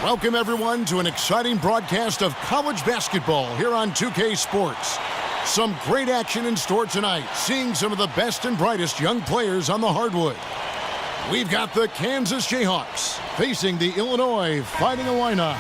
Welcome, everyone, to an exciting broadcast of college basketball here on 2K Sports. Some great action in store tonight, seeing some of the best and brightest young players on the hardwood. We've got the Kansas Jayhawks facing the Illinois Fighting Illini.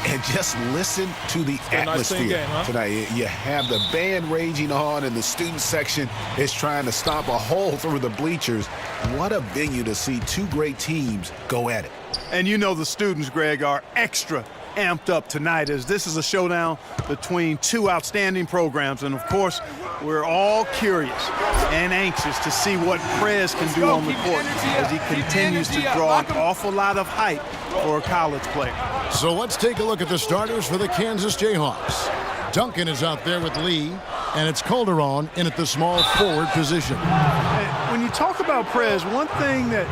And just listen to the atmosphere tonight. You have the band raging on, and the student section is trying to stomp a hole through the bleachers. What a venue to see two great teams go at it. And you know the students, Greg, are extra amped up tonight as this is a showdown between two outstanding programs. And, of course, we're all curious and anxious to see what Prez can do on the court as he continues to draw an awful lot of hype for a college player. So let's take a look at the starters for the Kansas Jayhawks. Duncan is out there with Lee, and it's Calderon in at the small forward position. When you talk about Prez, one thing that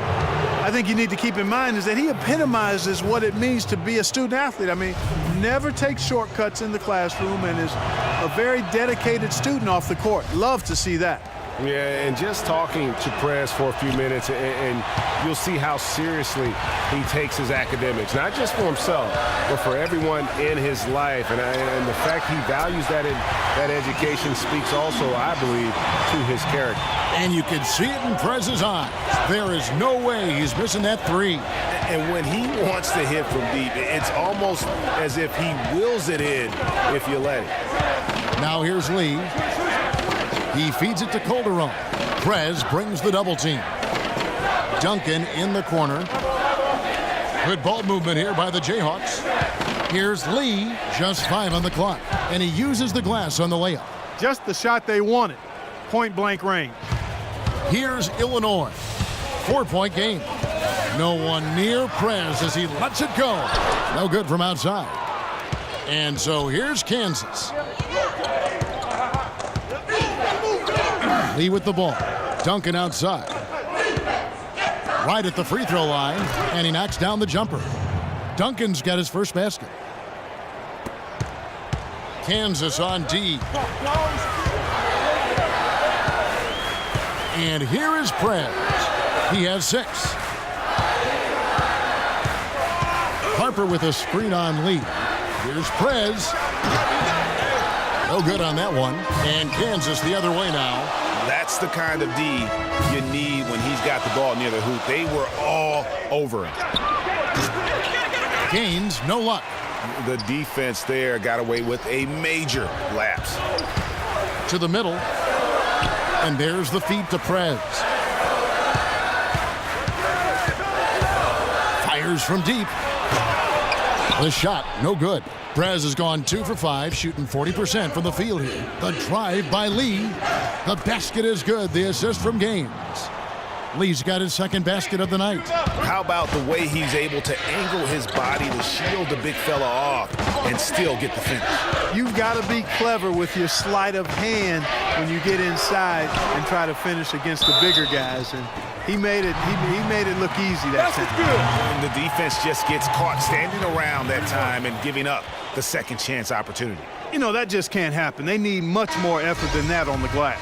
I think you need to keep in mind is that he epitomizes what it means to be a student athlete. I mean, never takes shortcuts in the classroom and is a very dedicated student off the court. Love to see that. Yeah, and just talking to Prez for a few minutes, and you'll see how seriously he takes his academics, not just for himself, but for everyone in his life. And the fact he values that education speaks also, I believe, to his character. And you can see it in Prez's eyes. There is no way he's missing that three. And when he wants to hit from deep, it's almost as if he wills it in if you let it. Now here's Lee. He feeds it to Calderon. Prez brings the double team. Duncan in the corner. Good ball movement here by the Jayhawks. Here's Lee, just 5 on the clock, and he uses the glass on the layup. Just the shot they wanted. Point-blank range. Here's Illinois. 4-point game. No one near Prez as he lets it go. No good from outside. And so here's Kansas. Lee with the ball. Duncan outside. Right at the free throw line, and he knocks down the jumper. Duncan's got his first basket. Kansas on D. And here is Prez. He has 6. Harper with a screen on Lee. Here's Prez. No good on that one. And Kansas the other way now. That's the kind of D you need when he's got the ball near the hoop. They were all over him. Gaines, no luck. The defense there got away with a major lapse. To the middle. And there's the feed to Prez. Fires from deep. The shot, no good. Prez has gone 2 for 5, shooting 40% from the field here. The drive by Lee. The basket is good. The assist from Gaines. Lee's got his second basket of the night. How about the way he's able to angle his body to shield the big fella off and still get the finish? You've got to be clever with your sleight of hand when you get inside and try to finish against the bigger guys. And he made it look easy that time. And the defense just gets caught standing around that time and giving up the second chance opportunity. You know, that just can't happen. They need much more effort than that on the glass.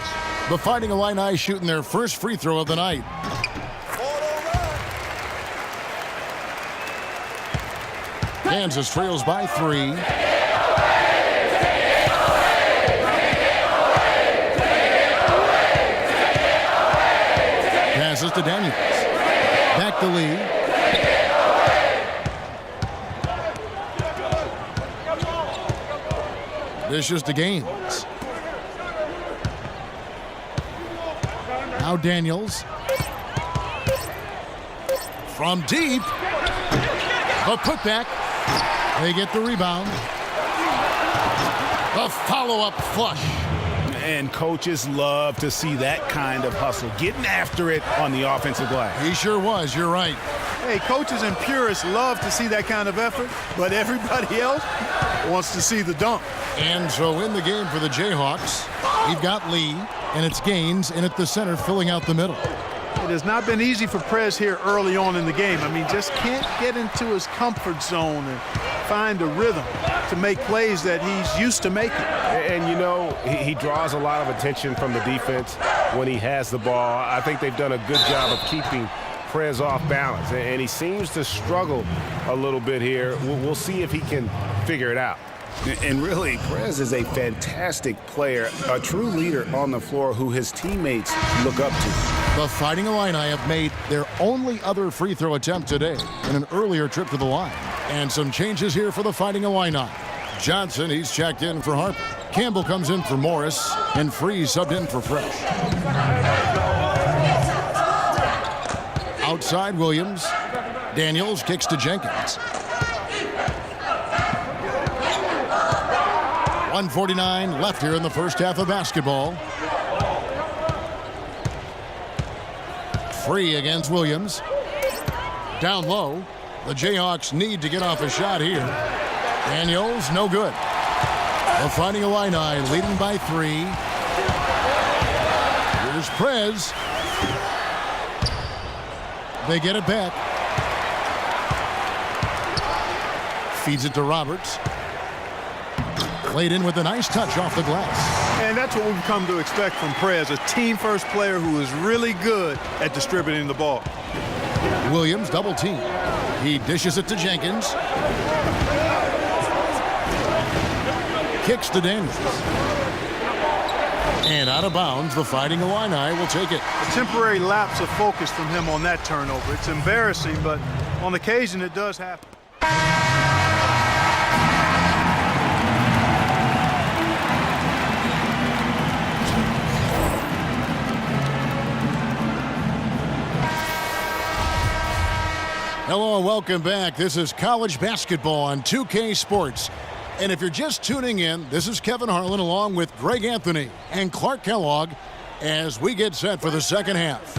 The Fighting Illini shooting their first free throw of the night. Kansas trails by 3. Passes to Daniels. Back to Lee. Dishes to Gaines. Now Daniels. From deep. A putback. They get the rebound. The follow-up flush. And coaches love to see that kind of hustle, getting after it on the offensive glass. He sure was, you're right. Hey, coaches and purists love to see that kind of effort, but everybody else wants to see the dunk. And so in the game for the Jayhawks, we've got Lee, and it's Gaines in at the center, filling out the middle. It has not been easy for Prez here early on in the game. I mean, just can't get into his comfort zone and find a rhythm to make plays that he's used to making. And, you know, he draws a lot of attention from the defense when he has the ball. I think they've done a good job of keeping Prez off balance, and he seems to struggle a little bit here. We'll see if he can figure it out. And really, Prez is a fantastic player, a true leader on the floor who his teammates look up to. The Fighting Illini have made their only other free throw attempt today in an earlier trip to the line. And some changes here for the Fighting Illini. Johnson, he's checked in for Harper. Campbell comes in for Morris, and Freeze subbed in for Fresh. Outside Williams. Daniels kicks to Jenkins. 1:49 left here in the first half of basketball. Free against Williams. Down low. The Jayhawks need to get off a shot here. Daniels, no good. The Fighting Illini leading by 3. Here's Prez. They get it back. Feeds it to Roberts. Played in with a nice touch off the glass. And that's what we've come to expect from Prez, a team-first player who is really good at distributing the ball. Williams double team. He dishes it to Jenkins. Kicks to Daniels. And out of bounds, the Fighting Illini will take it. A temporary lapse of focus from him on that turnover. It's embarrassing, but on occasion it does happen. Hello and welcome back. This is college basketball on 2K Sports. And if you're just tuning in, this is Kevin Harlan along with Greg Anthony and Clark Kellogg as we get set for the second half.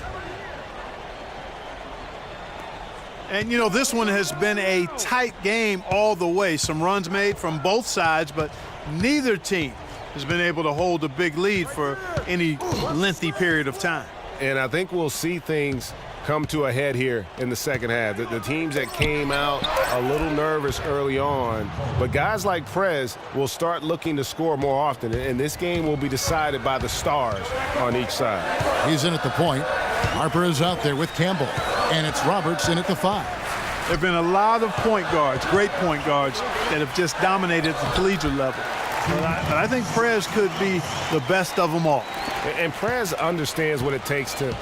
And, you know, this one has been a tight game all the way. Some runs made from both sides, but neither team has been able to hold a big lead for any lengthy period of time. And I think we'll see things come to a head here in the second half. The teams that came out a little nervous early on, but guys like Prez will start looking to score more often, and this game will be decided by the stars on each side. He's in at the point. Harper is out there with Campbell, and it's Roberts in at the 5. There have been a lot of point guards, great point guards, that have just dominated the collegiate level. But I think Prez could be the best of them all. And Prez understands what it takes to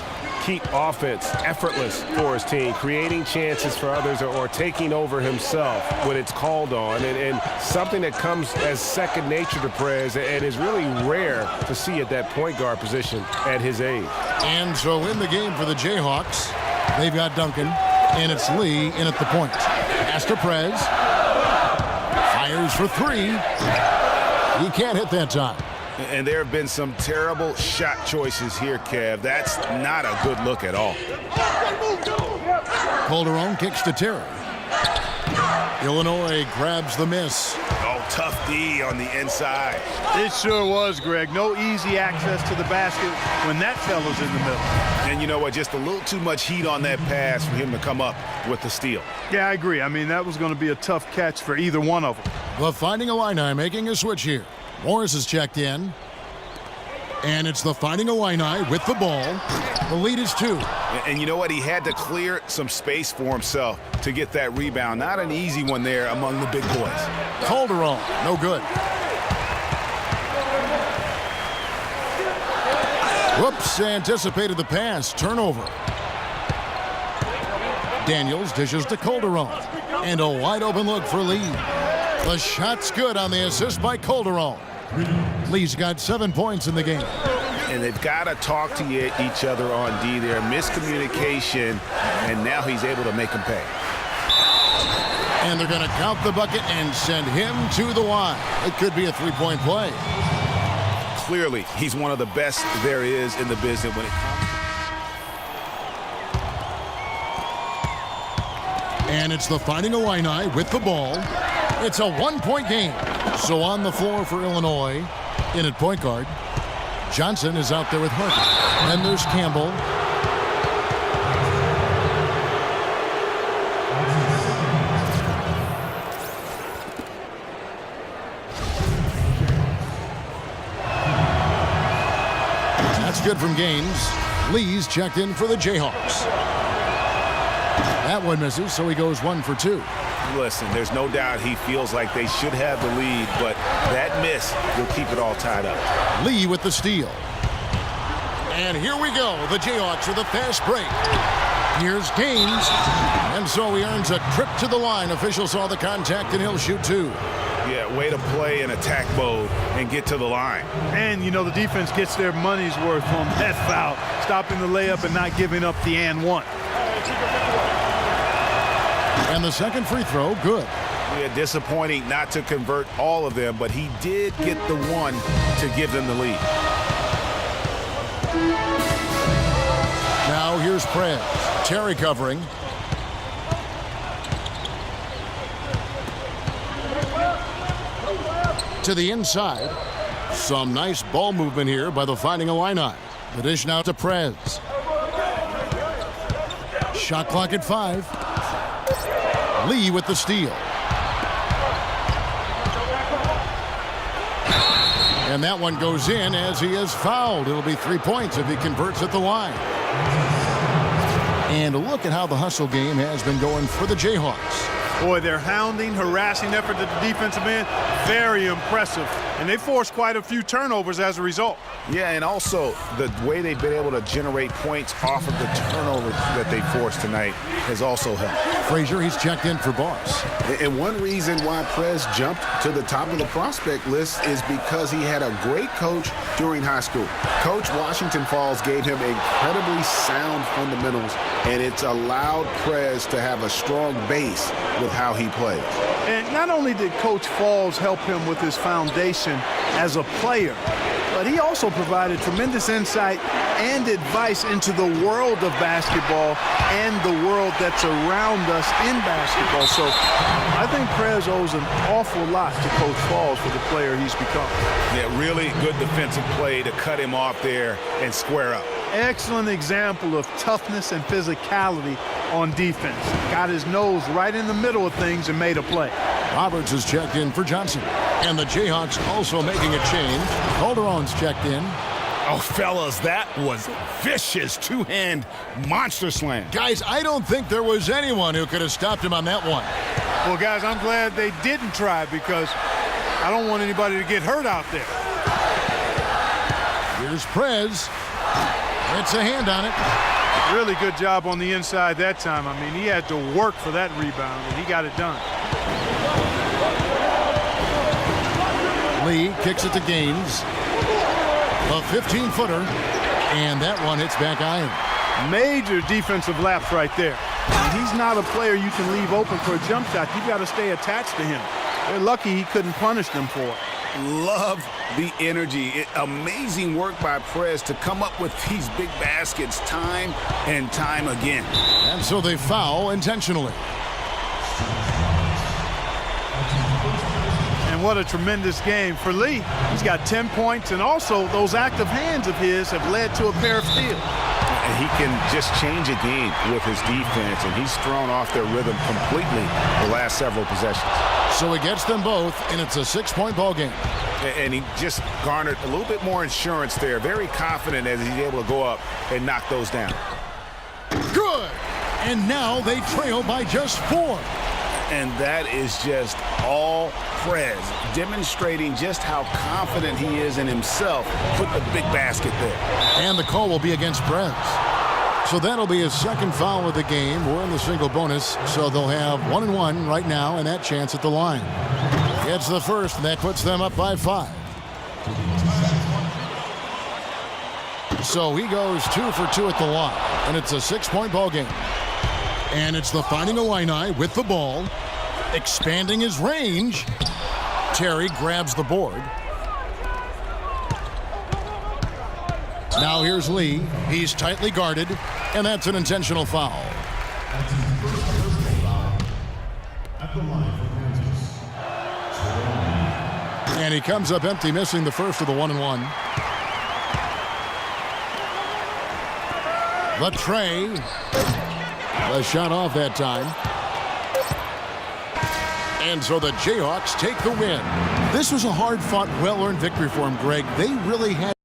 keep offense effortless for his team, creating chances for others or taking over himself when it's called on, and something that comes as second nature to Prez and is really rare to see at that point guard position at his age. And so in the game for the Jayhawks, they've got Duncan, and it's Lee in at the point. Pass to Prez. Fires for 3. He can't hit that time. And there have been some terrible shot choices here, Kev. That's not a good look at all. Calderon kicks to Terry. Illinois grabs the miss. Oh, tough D on the inside. It sure was, Greg. No easy access to the basket when that fella's in the middle. And you know what? Just a little too much heat on that pass for him to come up with the steal. Yeah, I agree. I mean, that was going to be a tough catch for either one of them. The Fighting Illini making a switch here. Morris is checked in. And it's the Fighting Illini with the ball. The lead is 2. And you know what? He had to clear some space for himself to get that rebound. Not an easy one there among the big boys. Calderon, no good. Whoops, anticipated the pass. Turnover. Daniels dishes to Calderon. And a wide open look for Lee. The shot's good on the assist by Calderon. Lee's got 7 points in the game. And they've got to talk to each other on D there. Miscommunication, and now he's able to make him pay. And they're going to count the bucket and send him to the line. It could be a 3-point play. Clearly, he's one of the best there is in the business when it comes. And it's the Fighting Illini with the ball. It's a 1-point game. So on the floor for Illinois, in at point guard, Johnson is out there with Harper. Then there's Campbell. That's good from Gaines. Lee's checked in for the Jayhawks. That one misses, so he goes 1 for 2. Listen, there's no doubt he feels like they should have the lead, but that miss will keep it all tied up. Lee with the steal. And here we go. The Jayhawks with a fast break. Here's Gaines. And so he earns a trip to the line. Official saw the contact, and he'll shoot 2. Yeah, way to play in attack mode and get to the line. And, you know, the defense gets their money's worth on that foul, stopping the layup and not giving up the and one. And the second free throw, good. Yeah, disappointing not to convert all of them, but he did get the one to give them the lead. Now here's Prez. Terry covering. To the inside. Some nice ball movement here by the Fighting Illini. The dish now to Prez. Shot clock at 5. Lee with the steal. And that one goes in as he is fouled. It'll be 3 points if he converts at the line. And look at how the hustle game has been going for the Jayhawks. Boy, their hounding, harassing effort at the defensive end, very impressive. And they forced quite a few turnovers as a result. Yeah, and also the way they've been able to generate points off of the turnovers that they forced tonight has also helped. Frazier, he's checked in for Boss. And one reason why Prez jumped to the top of the prospect list is because he had a great coach during high school. Coach Washington Falls gave him incredibly sound fundamentals, and it's allowed Prez to have a strong base with how he plays. And not only did Coach Falls help him with his foundation as a player, but he also provided tremendous insight and advice into the world of basketball and the world that's around us in basketball. So I think Prez owes an awful lot to Coach Falls for the player he's become. Yeah, really good defensive play to cut him off there and square up. Excellent example of toughness and physicality on defense. Got his nose right in the middle of things and made a play. Roberts is checked in for Johnson. And the Jayhawks also making a change. Calderon's checked in. Oh, fellas, that was vicious two-hand monster slam. Guys, I don't think there was anyone who could have stopped him on that one. Well, guys, I'm glad they didn't try because I don't want anybody to get hurt out there. Here's Prez. It's a hand on it. Really good job on the inside that time. I mean, he had to work for that rebound, and he got it done. Lee kicks it to Gaines. A 15-footer, and that one hits back iron. Major defensive lapse right there. And he's not a player you can leave open for a jump shot. You've got to stay attached to him. They're lucky he couldn't punish them for it. Love the energy. Amazing work by Prez to come up with these big baskets time and time again. And so they foul intentionally. And what a tremendous game for Lee. He's got 10 points, and also those active hands of his have led to a pair of steals. And he can just change a game with his defense, and he's thrown off their rhythm completely the last several possessions. So he gets them both, and it's a 6-point ball game. And he just garnered a little bit more insurance there. Very confident as he's able to go up and knock those down. Good! And now they trail by just 4. And that is just all Prez, demonstrating just how confident he is in himself. Put the big basket there. And the call will be against Prez. So that'll be his second foul of the game. We're in the single bonus, so they'll have 1-1 right now and that chance at the line. Gets the first, and that puts them up by 5. So he goes 2 for 2 at the line, and it's a 6-point ball game. And it's the Fighting Illini with the ball, expanding his range. Terry grabs the board. Now here's Lee. He's tightly guarded, and that's an intentional foul. And he comes up empty, missing the first of the 1-and-1. The tray. A shot off that time. And so the Jayhawks take the win. This was a hard-fought, well-earned victory for them, Greg. They really had